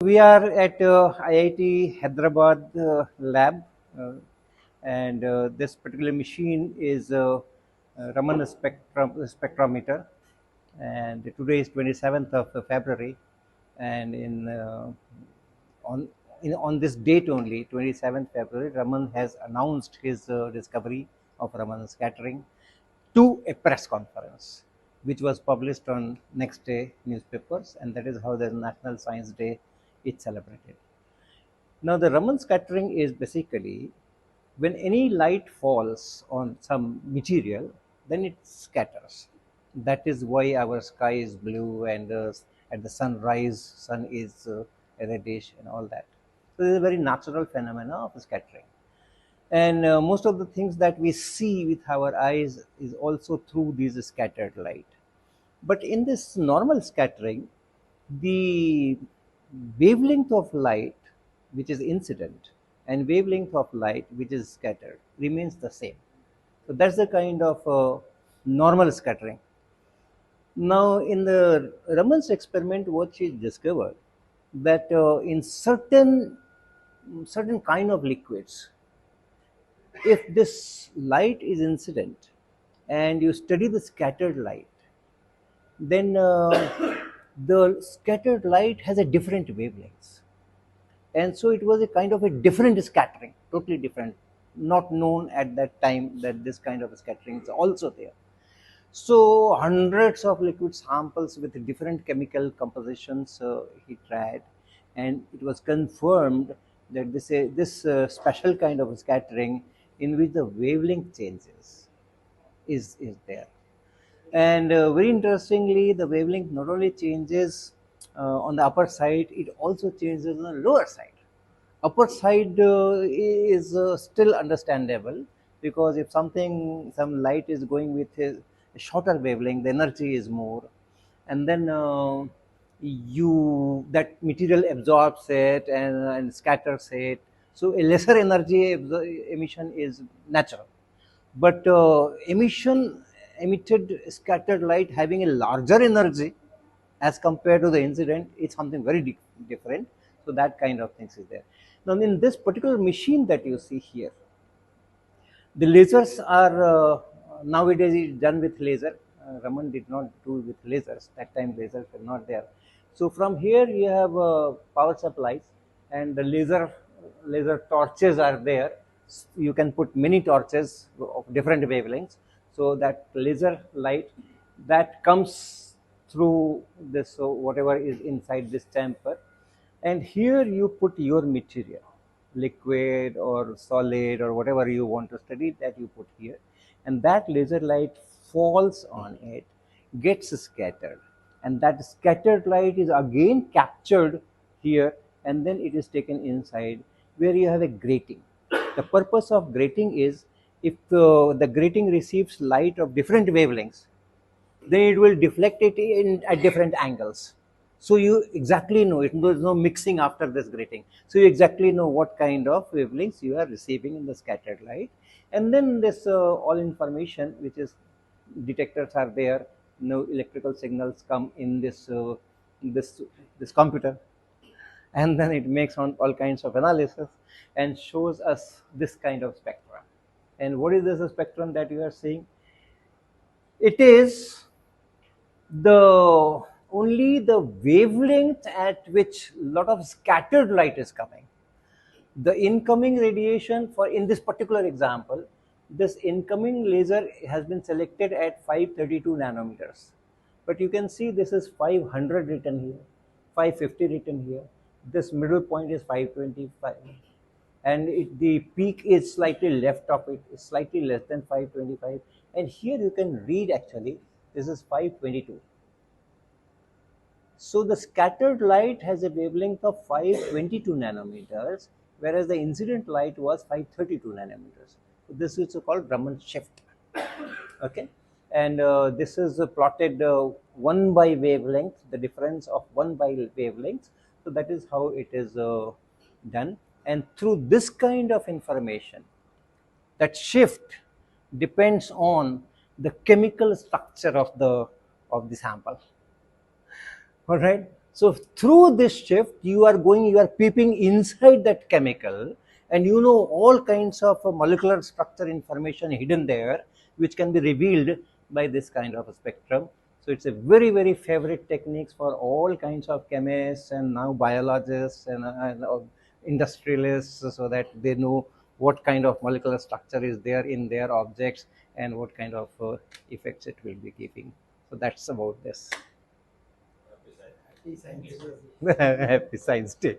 we are at IIT Hyderabad lab, and this particular machine is Raman Spectrometer, and today is 27th of February, and on on this date only, 27th February, Raman has announced his discovery of Raman scattering to a press conference, which was published on next day newspapers, and that is how the National Science Day is celebrated. Now, the Raman scattering is basically when any light falls on some material, then it scatters. That is why our sky is blue, and at the sunrise, sun is reddish and all that. So, this is a very natural phenomena of scattering. And most of the things that we see with our eyes is also through these scattered light. But in this normal scattering, the wavelength of light which is incident and wavelength of light which is scattered remains the same. So that's the kind of normal scattering. Now, in the Raman's experiment, what she discovered that in certain kind of liquids, if this light is incident and you study the scattered light, then the scattered light has a different wavelengths, and so it was a kind of a different scattering, totally different, not known at that time that this kind of scattering is also there. So hundreds of liquid samples with different chemical compositions he tried, and it was confirmed that this special kind of scattering in which the wavelength changes is there. And very interestingly, the wavelength not only changes on the upper side, it also changes on the lower side. Upper side is still understandable, because if some light is going with a shorter wavelength, the energy is more, and then that material absorbs it and scatters it. So a lesser energy emission is natural, but emitted scattered light having a larger energy as compared to the incident is something very different. So that kind of things is there. Now, in this particular machine that you see here, the lasers are nowadays is done with laser. Raman did not do with lasers. That time lasers were not there. So from here you have power supplies, and the laser torches are there. You can put many torches of different wavelengths. So that laser light that comes through this, so whatever is inside this chamber, and here you put your material, liquid or solid or whatever you want to study, that you put here, and that laser light falls on it, gets scattered, and that scattered light is again captured here, and then it is taken inside where you have a grating. The purpose of grating is, if the grating receives light of different wavelengths, then it will deflect it at different angles. So you exactly know it. There is no mixing after this grating. So you exactly know what kind of wavelengths you are receiving in the scattered light, and then this all information, which is detectors are there. No electrical signals come in this computer, and then it makes on all kinds of analysis and shows us this kind of spectrum. And what is this spectrum that you are seeing? It is the only the wavelength at which a lot of scattered light is coming. The incoming radiation, for in this particular example, this incoming laser has been selected at 532 nanometers. But you can see this is 500 written here, 550 written here. This middle point is 525, and the peak is slightly left of it, is slightly less than 525. And here you can read, actually this is 522. So the scattered light has a wavelength of 522 nanometers, whereas the incident light was 532 nanometers. So this is called Raman shift. Okay, and this is plotted 1 by wavelength, the difference of 1 by wavelength. So that is how it is done, and through this kind of information, that shift depends on the chemical structure of the sample. All right. So through this shift, you are peeping inside that chemical, and you know all kinds of molecular structure information hidden there, which can be revealed by this kind of a spectrum. So it's a very, very favorite techniques for all kinds of chemists and now biologists and industrialists, so that they know what kind of molecular structure is there in their objects and what kind of effects it will be giving. So that's about this. Happy Science Day.